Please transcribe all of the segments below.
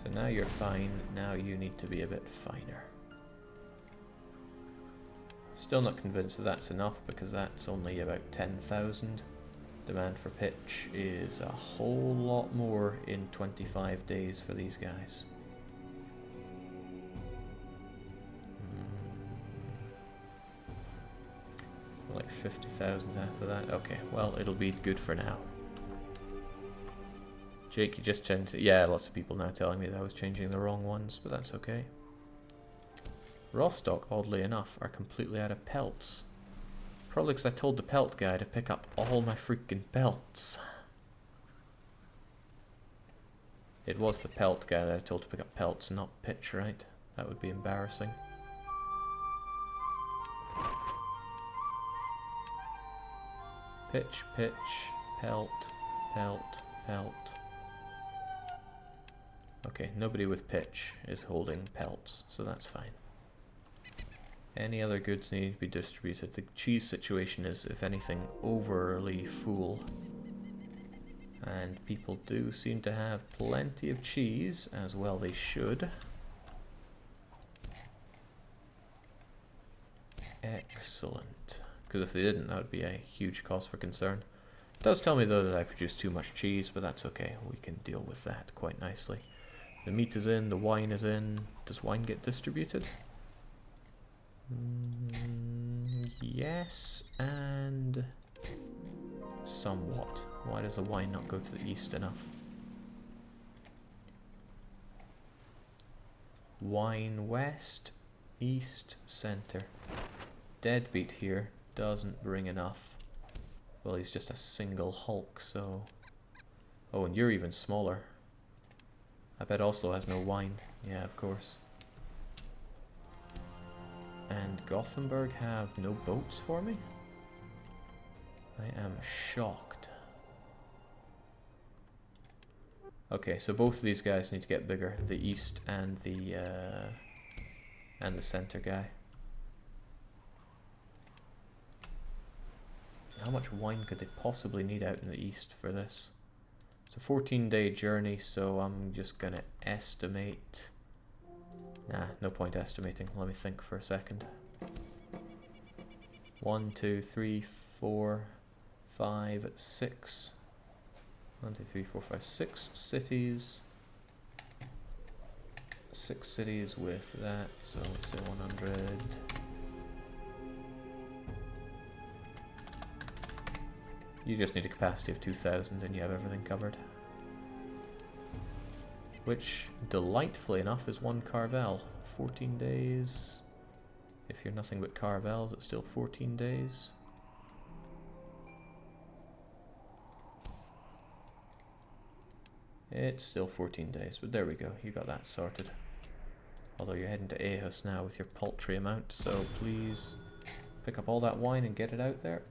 So now you're fine, now you need to be a bit finer. Still not convinced that that's enough because that's only about 10,000. Demand for pitch is a whole lot more in 25 days for these guys. Like 50,000 after that. Okay, well, it'll be good for now. Jake, you just changed it. Yeah, lots of people now telling me that I was changing the wrong ones, but that's okay. Rostock, oddly enough, are completely out of pelts. Probably because I told the pelt guy to pick up all my freaking pelts. It was the pelt guy that I told to pick up pelts, not pitch, right? That would be embarrassing. Pitch, pitch, pelt, pelt, pelt. Okay, nobody with pitch is holding pelts, so that's fine. Any other goods need to be distributed. The cheese situation is, if anything, overly full. And people do seem to have plenty of cheese, as well they should. Excellent. Because if they didn't, that would be a huge cause for concern. It does tell me though that I produce too much cheese, but that's okay. We can deal with that quite nicely. The meat is in, the wine is in. Does wine get distributed? Yes, and somewhat. Why does the wine not go to the east enough? Wine west, east, center. Deadbeat here doesn't bring enough. Well, he's just a single Hulk, so... Oh, and you're even smaller. I bet Oslo has no wine. Yeah, of course. And Gothenburg have no boats for me? I am shocked. Okay, so both of these guys need to get bigger. The east and the center guy. How much wine could they possibly need out in the east for this? It's a 14-day journey, so I'm just gonna estimate. Nah, no point estimating. Let me think for a second. 1, 2, 3, 4, 5, 6. 1, 2, 3, 4, 5, 6 cities. 6 cities with that, so let's say 100. You just need a capacity of 2,000 and you have everything covered. Which, delightfully enough, is 1 Carvel. 14 days. If you're nothing but Carvels, it's still 14 days. It's still 14 days, but there we go. You got that sorted. Although you're heading to Aarhus now with your paltry amount, so please pick up all that wine and get it out there.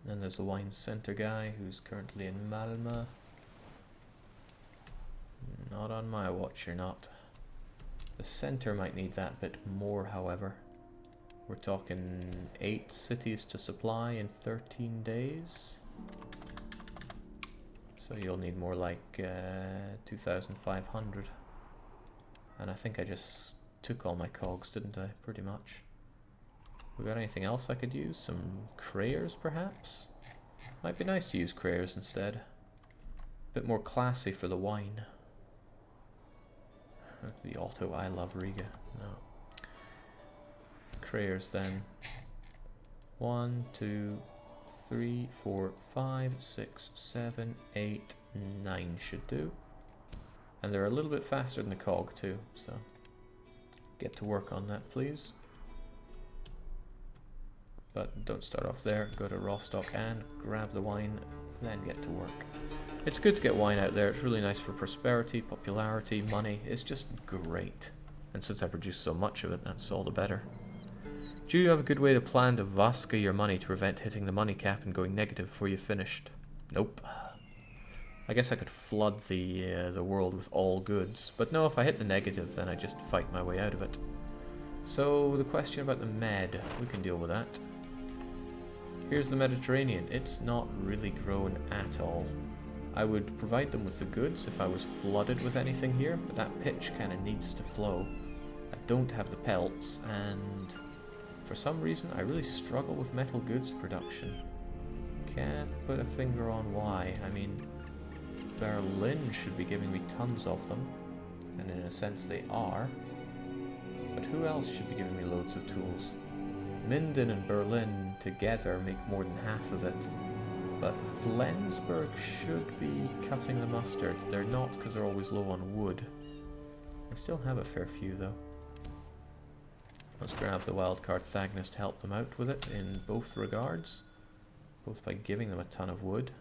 Then there's the wine center guy who's currently in Malmö. Not on my watch, you're not. The center might need that bit more, however. We're talking 8 cities to supply in 13 days. So you'll need more like 2,500. And I think I just took all my cogs, didn't I? Pretty much. We got anything else I could use? Some crayers, perhaps? Might be nice to use crayers instead. Bit more classy for the wine. The auto I love Riga. No. Crayers then. 1, 2, 3, 4, 5, 6, 7, 8, 9 should do. And they're a little bit faster than the cog too, so get to work on that, please. But don't start off there, go to Rostock and grab the wine, then get to work. It's good to get wine out there, it's really nice for prosperity, popularity, money, it's just great. And since I produce so much of it, that's all the better. Do you have a good way to plan to Vaska your money to prevent hitting the money cap and going negative before you've finished? Nope. I guess I could flood the world with all goods, but no, if I hit the negative, then I just fight my way out of it. So the question about the med, we can deal with that. Here's the Mediterranean. It's not really grown at all. I would provide them with the goods if I was flooded with anything here, but that pitch kind of needs to flow. I don't have the pelts, and for some reason I really struggle with metal goods production. Can't put a finger on why. I mean, Berlin should be giving me tons of them, and in a sense they are. But who else should be giving me loads of tools? Minden and Berlin together make more than half of it. But Flensburg should be cutting the mustard. They're not, because they're always low on wood. I still have a fair few though. Let's grab the wildcard Thagnus to help them out with it in both regards. Both by giving them a ton of wood.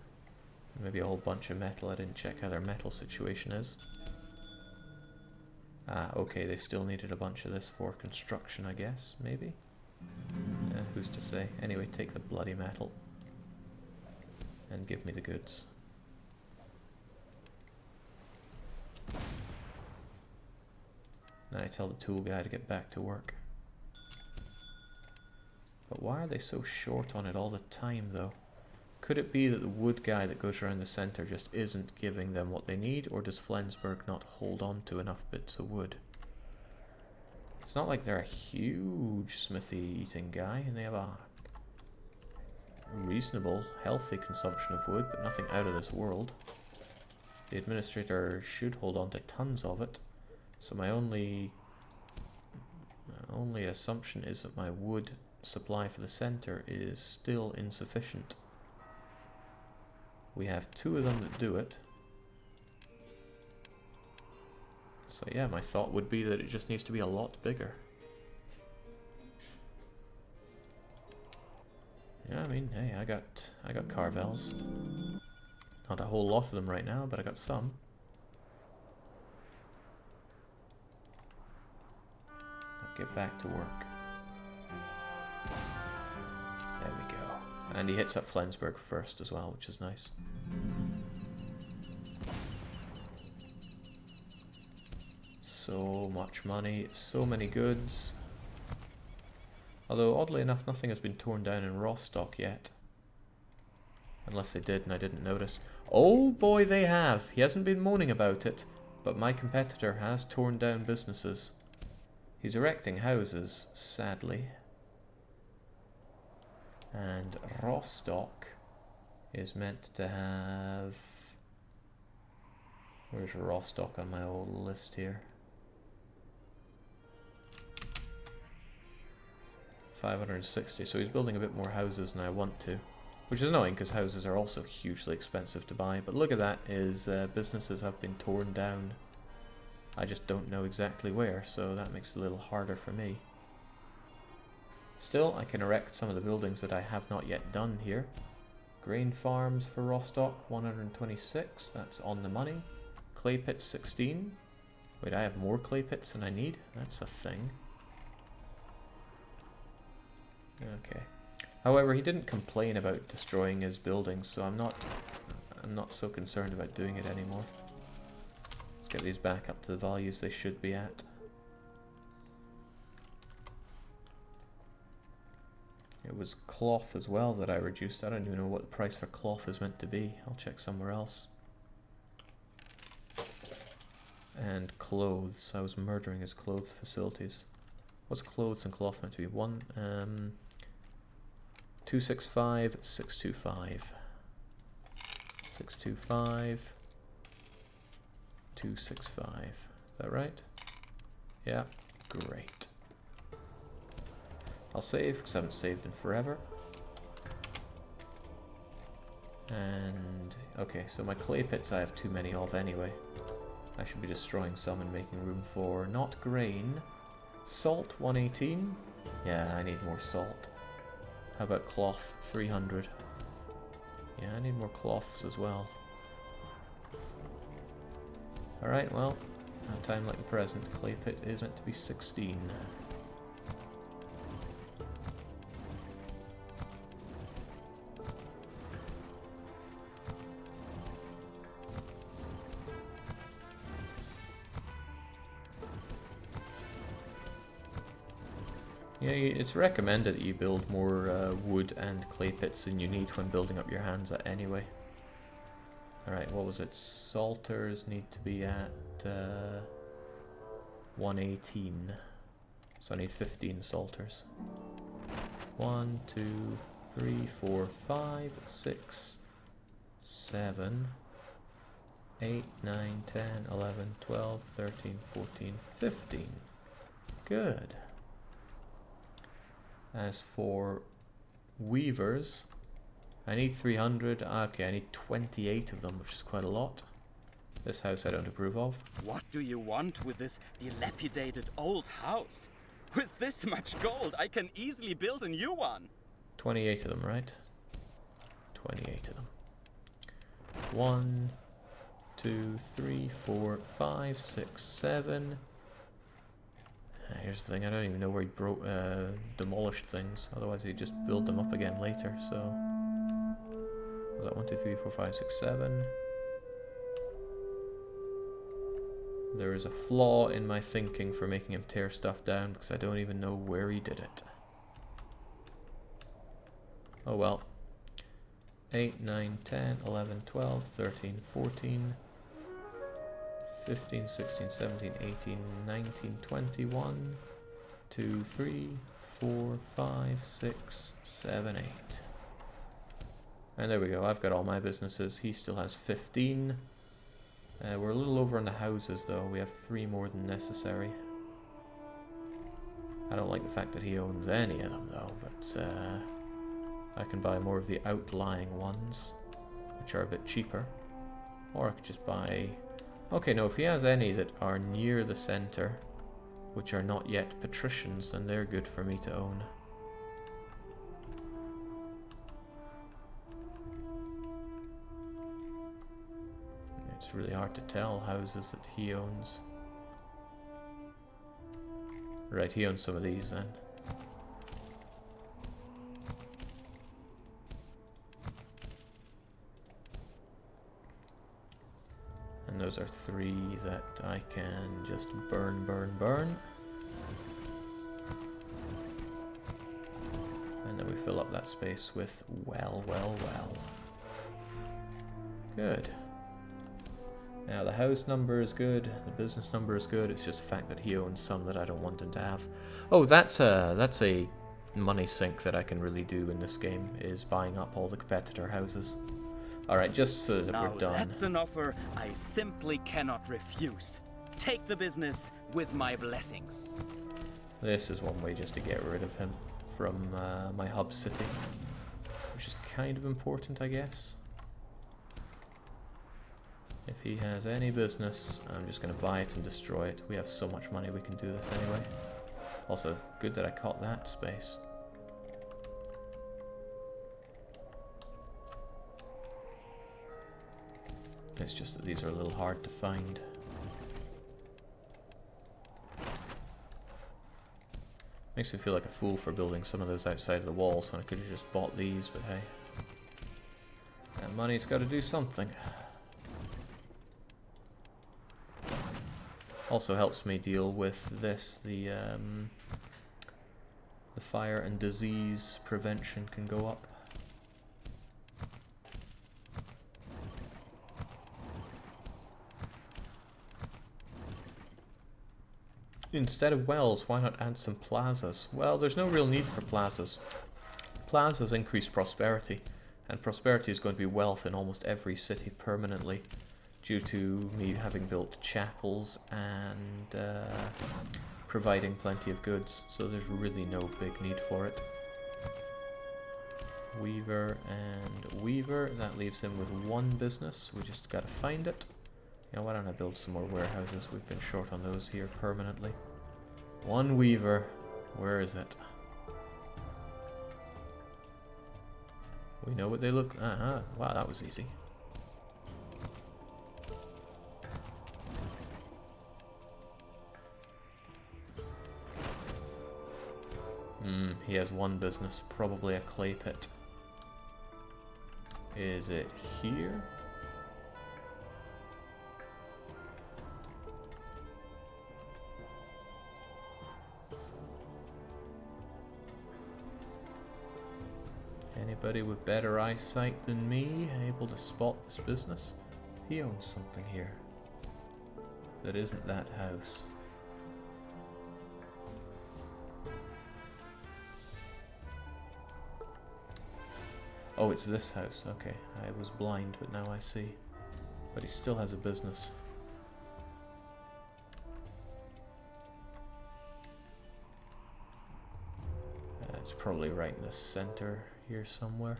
Maybe a whole bunch of metal. I didn't check how their metal situation is. Ah, okay, they still needed a bunch of this for construction, I guess, maybe? Who's to say? Anyway, take the bloody metal. And give me the goods. Then I tell the tool guy to get back to work. But why are they so short on it all the time, though? Could it be that the wood guy that goes around the center just isn't giving them what they need, or does Flensburg not hold on to enough bits of wood? It's not like they're a huge smithy-eating guy, and they have a reasonable, healthy consumption of wood, but nothing out of this world. The administrator should hold on to tons of it, so my only assumption is that my wood supply for the center is still insufficient. We have 2 of them that do it. So yeah, my thought would be that it just needs to be a lot bigger. Yeah, I mean, hey, I got Carvels. Not a whole lot of them right now, but I got some. Now get back to work. There we go. And he hits up Flensburg first as well, which is nice. So much money, so many goods. Although, oddly enough, nothing has been torn down in Rostock yet. Unless they did and I didn't notice. Oh boy, they have! He hasn't been moaning about it, but my competitor has torn down businesses. He's erecting houses, sadly. And Rostock is meant to have... Where's Rostock on my old list here? 560, so he's building a bit more houses than I want to. Which is annoying, because houses are also hugely expensive to buy. But look at that, his businesses have been torn down. I just don't know exactly where, so that makes it a little harder for me. Still, I can erect some of the buildings that I have not yet done here. Grain farms for Rostock, 126, that's on the money. Clay pits, 16. Wait, I have more clay pits than I need? That's a thing. Okay. However, he didn't complain about destroying his buildings, so I'm not so concerned about doing it anymore. Let's get these back up to the values they should be at. It was cloth as well that I reduced. I don't even know what the price for cloth is meant to be. I'll check somewhere else. And clothes. I was murdering his clothes facilities. What's clothes and cloth meant to be? 265, 625. 625, 265. Is that right? Yeah, great. I'll save because I haven't saved in forever. And okay, so my clay pits I have too many of anyway. I should be destroying some and making room for not grain. Salt 118. Yeah, I need more salt. How about cloth 300? Yeah, I need more cloths as well. Alright, well, at a time like the present, clay pit is meant to be 16. Yeah, it's recommended that you build more wood and clay pits than you need when building up your Hansa anyway. Alright, what was it? Salters need to be at 118. So I need 15 salters. 1, 2, 3, 4, 5, 6, 7, 8, 9, 10, 11, 12, 13, 14, 15. Good. As for weavers, I need 300. Okay, I need 28 of them, which is quite a lot. This house I don't approve of. What do you want with this dilapidated old house? With this much gold, I can easily build a new one. 28 of them, right? 28 of them. 1, 2, 3, 4, 5, 6, 7. Here's the thing, I don't even know where he demolished things. Otherwise he'd just build them up again later, so... Was that 1, 2, 3, 4, 5, 6, 7? There is a flaw in my thinking for making him tear stuff down, because I don't even know where he did it. Oh well. 8, 9, 10, 11, 12, 13, 14, 15, 16, 17, 18, 19, 20, 1, 2, 3, 4, 5, 6, 7, 8. And there we go, I've got all my businesses. He still has 15. We're a little over on the houses though, we have 3 more than necessary. I don't like the fact that he owns any of them though, but I can buy more of the outlying ones, which are a bit cheaper. Or I could just buy... Okay, no, if he has any that are near the center, which are not yet patricians, then they're good for me to own. It's really hard to tell houses that he owns. Right, he owns some of these then. And those are 3 that I can just burn. And then we fill up that space with well. Good. Now the house number is good, the business number is good, it's just the fact that he owns some that I don't want him to have. Oh, that's a money sink that I can really do in this game, is buying up all the competitor houses. Alright, just so that we're done. Now that's an offer I simply cannot refuse. Take the business with my blessings. This is one way just to get rid of him from my hub city, which is kind of important, I guess. If he has any business, I'm just going to buy it and destroy it. We have so much money we can do this anyway. Also, good that I caught that space. It's just that these are a little hard to find. Makes me feel like a fool for building some of those outside of the walls when I could have just bought these, but hey. That money's got to do something. Also helps me deal with this, the fire and disease prevention can go up. Instead of wells, why not add some plazas? Well, there's no real need for plazas. Plazas increase prosperity, and prosperity is going to be wealth in almost every city permanently, due to me having built chapels and providing plenty of goods, so there's really no big need for it. Weaver and Weaver, that leaves him with 1 business, we just gotta find it. Yeah, why don't I build some more warehouses? We've been short on those here permanently. 1 Weaver, where is it? We know what they look... wow, that was easy. He has 1 business, probably a clay pit. Is it here? Anybody with better eyesight than me able to spot this business? He owns something here that isn't that house. Oh, it's this house. Okay, I was blind, but now I see. But he still has a business. It's probably right in the center here somewhere.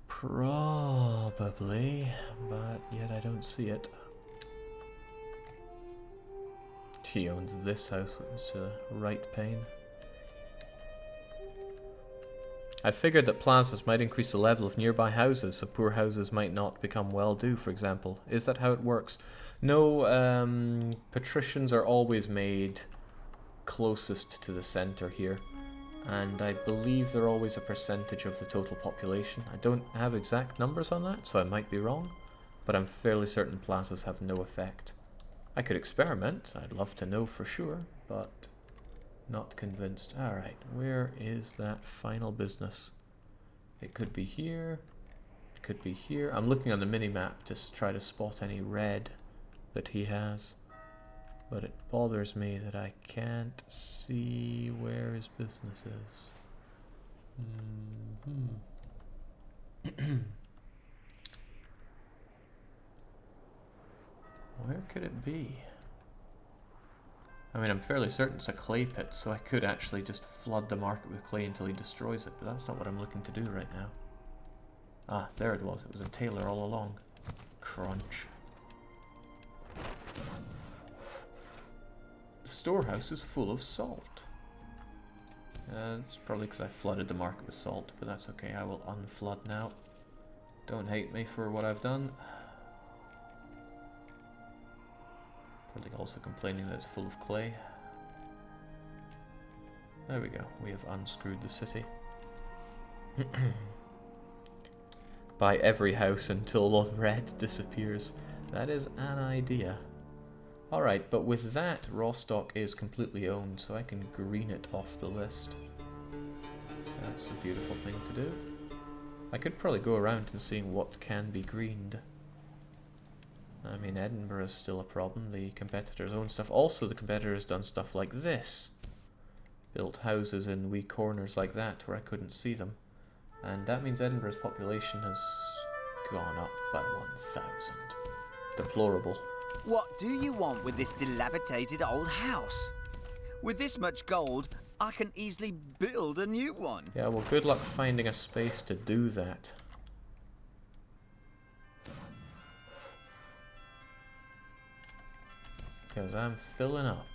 Probably, but yet I don't see it. He owns this house, it's a right pane. I figured that plazas might increase the level of nearby houses, so poor houses might not become well-do, for example. Is that how it works? No, patricians are always made closest to the center here. And I believe they're always a percentage of the total population. I don't have exact numbers on that, so I might be wrong. But I'm fairly certain plazas have no effect. I could experiment, I'd love to know for sure, but not convinced. Alright, where is that final business? It could be here, it could be here. I'm looking on the mini-map to try to spot any red that he has. But it bothers me that I can't see where his business is. Where could it be? I mean, I'm fairly certain it's a clay pit, so I could actually just flood the market with clay until he destroys it, but that's not what I'm looking to do right now. Ah, there it was. It was a tailor all along. Crunch. The storehouse is full of salt. It's probably because I flooded the market with salt, but that's okay. I will unflood now. Don't hate me for what I've done. Probably also complaining that it's full of clay. There we go. We have unscrewed the city. Buy every house until all the red disappears. That is an idea. Alright, but with that, Rostock is completely owned, so I can green it off the list. That's a beautiful thing to do. I could probably go around and see what can be greened. I mean, Edinburgh is still a problem. The competitors own stuff. Also, the competitors done stuff like this. Built houses in wee corners like that where I couldn't see them. And that means Edinburgh's population has gone up by 1,000. Deplorable. What do you want with this dilapidated old house? With this much gold, I can easily build a new one. Yeah, well, good luck finding a space to do that. Because I'm filling up.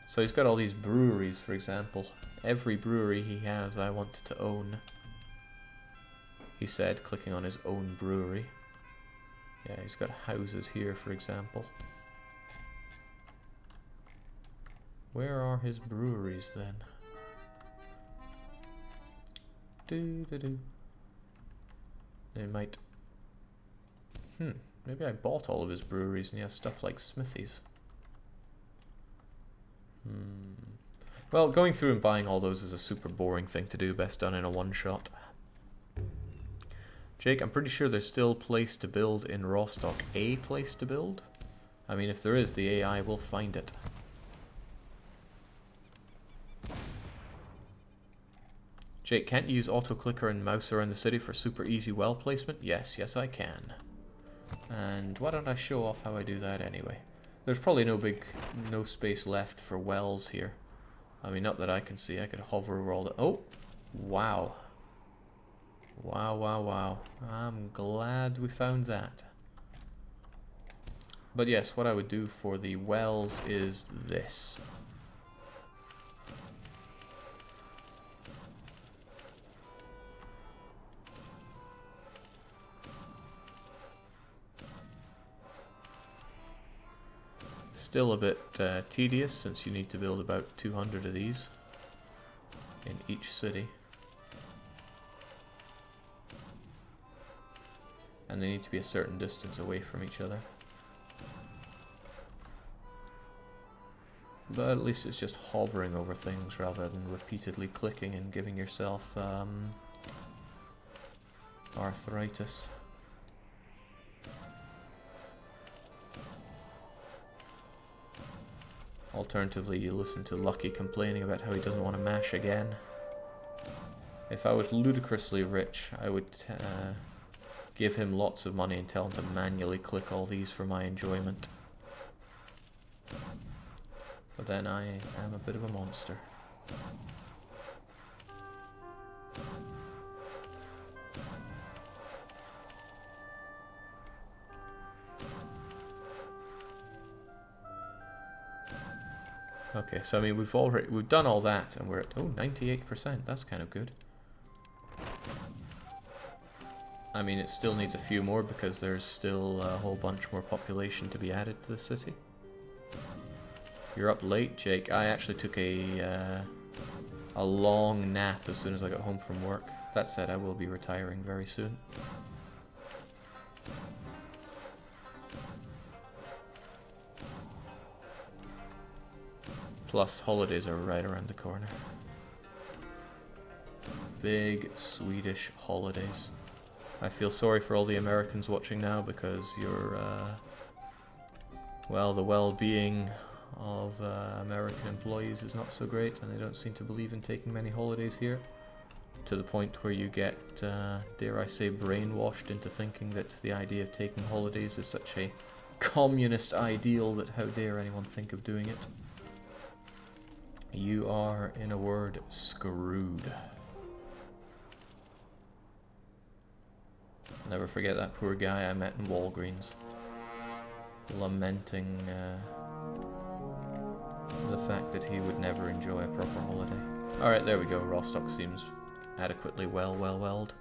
So he's got all these breweries, for example. Every brewery he has, I want to own. He said, clicking on his own brewery. Yeah, he's got houses here, for example. Where are his breweries, then? Do-do-do. They might... maybe I bought all of his breweries and he has stuff like smithies. Well, going through and buying all those is a super boring thing to do, best done in a one-shot. Jake, I'm pretty sure there's still place to build in Rostock. A place to build? I mean, if there is, the AI will find it. Jake, can't you use auto-clicker and mouse around the city for super easy well placement? Yes, yes I can. And why don't I show off how I do that anyway? There's probably no space left for wells here. I mean, not that I can see. I could hover over all the... Oh! Wow. Wow, wow, wow. I'm glad we found that. But yes, what I would do for the wells is this. Still a bit tedious, since you need to build about 200 of these in each city. And they need to be a certain distance away from each other. But at least it's just hovering over things rather than repeatedly clicking and giving yourself arthritis. Alternatively, you listen to Lucky complaining about how he doesn't want to mash again. If I was ludicrously rich, I would give him lots of money and tell him to manually click all these for my enjoyment. But then I am a bit of a monster. Okay, so I mean we've done all that and we're at 98%. That's kind of good. I mean it still needs a few more because there's still a whole bunch more population to be added to the city. You're up late, Jake. I actually took a long nap as soon as I got home from work. That said, I will be retiring very soon. Plus, holidays are right around the corner. Big Swedish holidays. I feel sorry for all the Americans watching now because you're, well, the well-being of American employees is not so great, and they don't seem to believe in taking many holidays here, to the point where you get, dare I say, brainwashed into thinking that the idea of taking holidays is such a communist ideal that how dare anyone think of doing it. You are, in a word, screwed. I'll never forget that poor guy I met in Walgreens, lamenting the fact that he would never enjoy a proper holiday. Alright, there we go. Rostock seems adequately welled.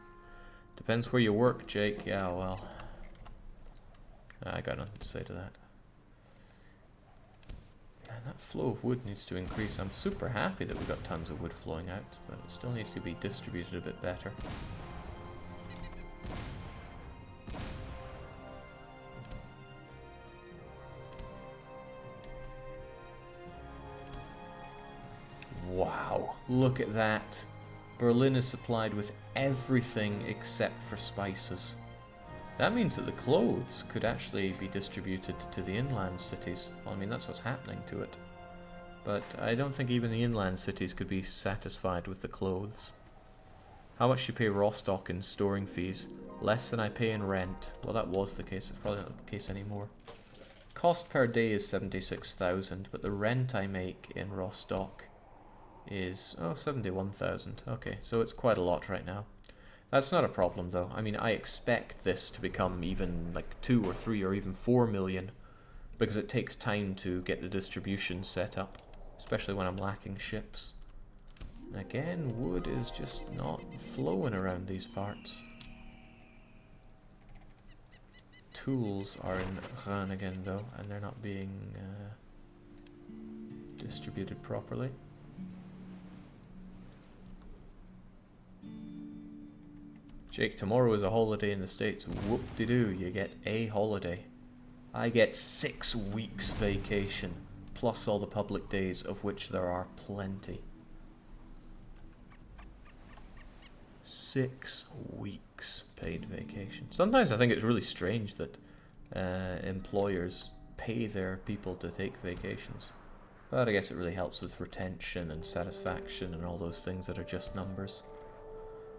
Depends where you work, Jake. Yeah, well, I got nothing to say to that. Man, that flow of wood needs to increase. I'm super happy that we got tons of wood flowing out, but it still needs to be distributed a bit better. Wow, look at that. Berlin is supplied with everything except for spices. That means that the clothes could actually be distributed to the inland cities. Well, I mean, that's what's happening to it. But I don't think even the inland cities could be satisfied with the clothes. How much do you pay Rostock in storing fees? Less than I pay in rent. Well, that was the case. It's probably not the case anymore. Cost per day is 76,000, but the rent I make in Rostock is, 71,000. Okay, so it's quite a lot right now. That's not a problem though. I mean, I expect this to become even like 2 or 3 or even 4 million because it takes time to get the distribution set up, especially when I'm lacking ships. And again, wood is just not flowing around these parts. Tools are in Run again though, and they're not being distributed properly. Jake, tomorrow is a holiday in the States. Whoop-de-doo, you get a holiday. I get 6 weeks vacation, plus all the public days, of which there are plenty. 6 weeks paid vacation. Sometimes I think it's really strange that employers pay their people to take vacations. But I guess it really helps with retention and satisfaction and all those things that are just numbers.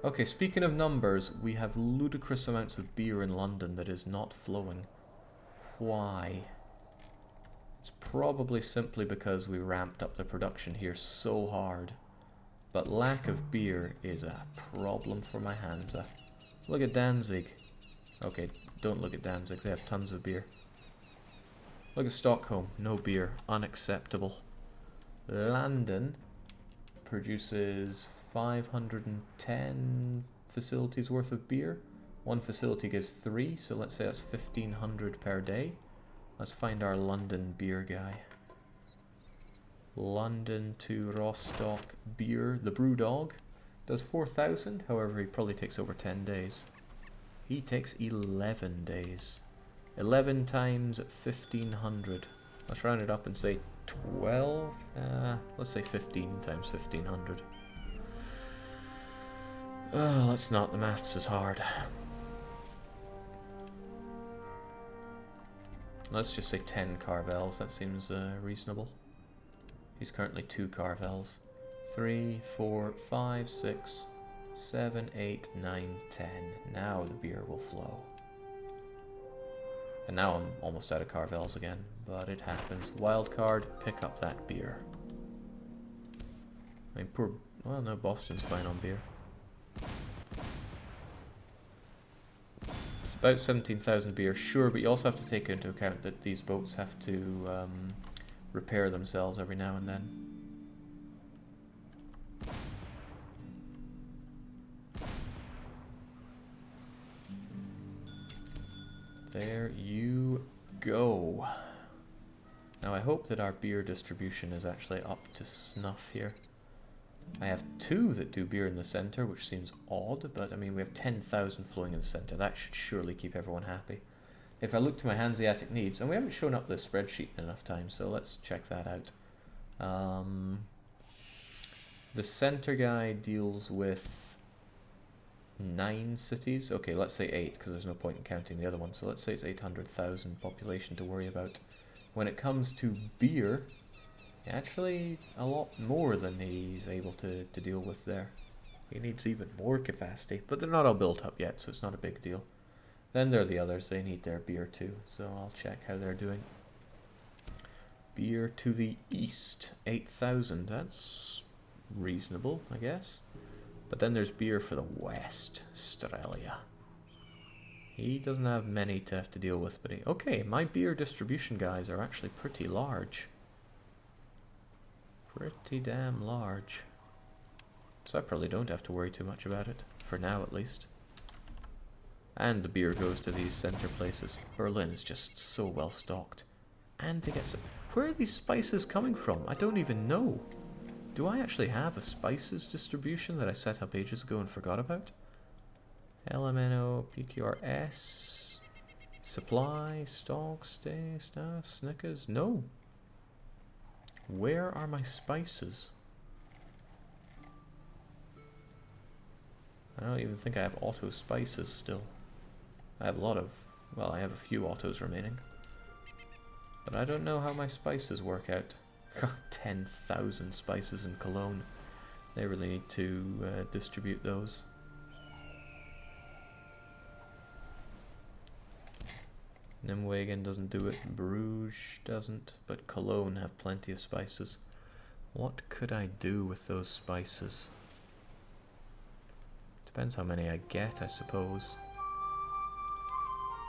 Okay, speaking of numbers, we have ludicrous amounts of beer in London that is not flowing. Why? It's probably simply because we ramped up the production here so hard. But lack of beer is a problem for my Hansa. Look at Danzig. Okay, don't look at Danzig, they have tons of beer. Look at Stockholm, no beer, unacceptable. London produces 510 facilities worth of beer. One facility gives 3, so let's say that's 1,500 per day. Let's find our London beer guy. London to Rostock beer. The Brewdog does 4,000, however he probably takes over 10 days. He takes 11 days. 11 times 1,500. Let's round it up and say 12? Let's say 15 times 1,500. Let's not, the maths is hard. Let's just say 10 Carvels, that seems reasonable. He's currently 2 Carvels. 3, 4, 5, 6, 7, 8, 9, 10. Now the beer will flow. And now I'm almost out of Carvels again, but it happens. Wild card, pick up that beer. I mean, poor... Well, no, Boston's fine on beer. It's about 17,000 beer, sure, but you also have to take into account that these boats have to repair themselves every now and then. There you go. Now I hope that our beer distribution is actually up to snuff here. I have 2 that do beer in the center, which seems odd, but I mean we have 10,000 flowing in the center. That should surely keep everyone happy. If I look to my Hanseatic needs, and we haven't shown up this spreadsheet in enough time, so let's check that out. The center guy deals with 9 cities. Okay, let's say 8, because there's no point in counting the other one. So let's say it's 800,000 population to worry about. When it comes to beer, actually a lot more than he's able to deal with there. He needs even more capacity, but they're not all built up yet, so it's not a big deal. Then there are the others, they need their beer too, so I'll check how they're doing. Beer to the east, 8,000, that's reasonable, I guess. But then there's beer for the west, Australia. He doesn't have many to have to deal with, but okay, my beer distribution guys are actually pretty large. Pretty damn large. So I probably don't have to worry too much about it, for now at least. And the beer goes to these center places. Berlin is just so well stocked. And they get some... Where are these spices coming from? I don't even know. Do I actually have a spices distribution that I set up ages ago and forgot about? LMNO, PQRS, supply, stock, stay, stuff, Snickers? No. Where are my spices? I don't even think I have auto spices still. I have a lot of, well, I have a few autos remaining. But I don't know how my spices work out. 10,000 spices in Cologne. They really need to distribute those. Nimwegen doesn't do it, Bruges doesn't, but Cologne have plenty of spices. What could I do with those spices? Depends how many I get, I suppose.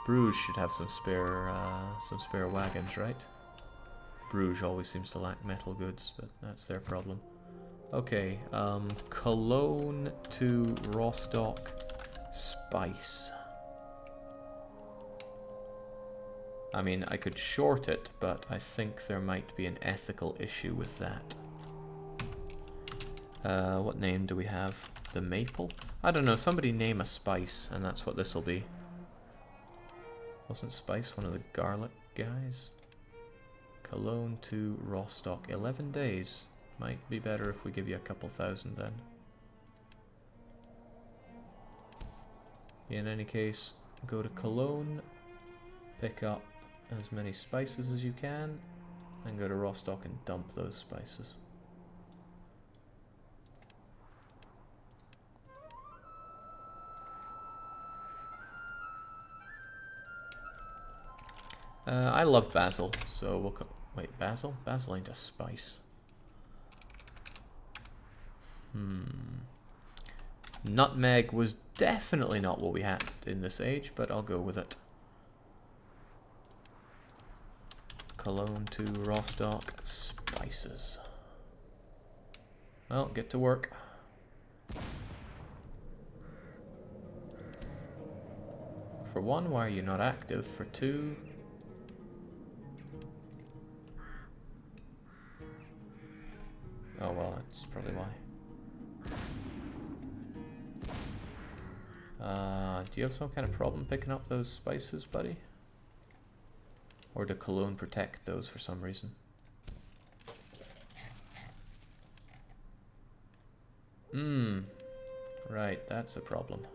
Bruges should have some spare wagons, right? Bruges always seems to lack metal goods, but that's their problem. Okay, Cologne to Rostock, spice. I mean, I could short it, but I think there might be an ethical issue with that. What name do we have? The maple? I don't know, somebody name a spice, and that's what this'll be. Wasn't spice one of the garlic guys? Cologne to Rostock, 11 days. Might be better if we give you a couple thousand then. In any case, go to Cologne, pick up as many spices as you can, and go to Rostock and dump those spices. I love basil, so we'll wait, basil? Basil ain't a spice. Nutmeg was definitely not what we had in this age, but I'll go with it. Cologne to Rostock, spices. Well, get to work. For one, why are you not active? For two... Oh well, that's probably why. Do you have some kind of problem picking up those spices, buddy? Or do Cologne protect those for some reason? Right, that's a problem.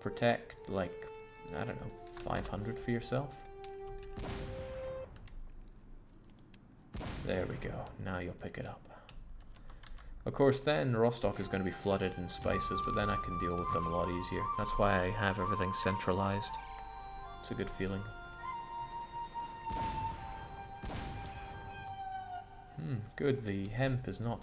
Protect, like, I don't know, 500 for yourself? There we go. Now you'll pick it up. Of course, then Rostock is going to be flooded in spices, but then I can deal with them a lot easier. That's why I have everything centralized. It's a good feeling. Good. The hemp is not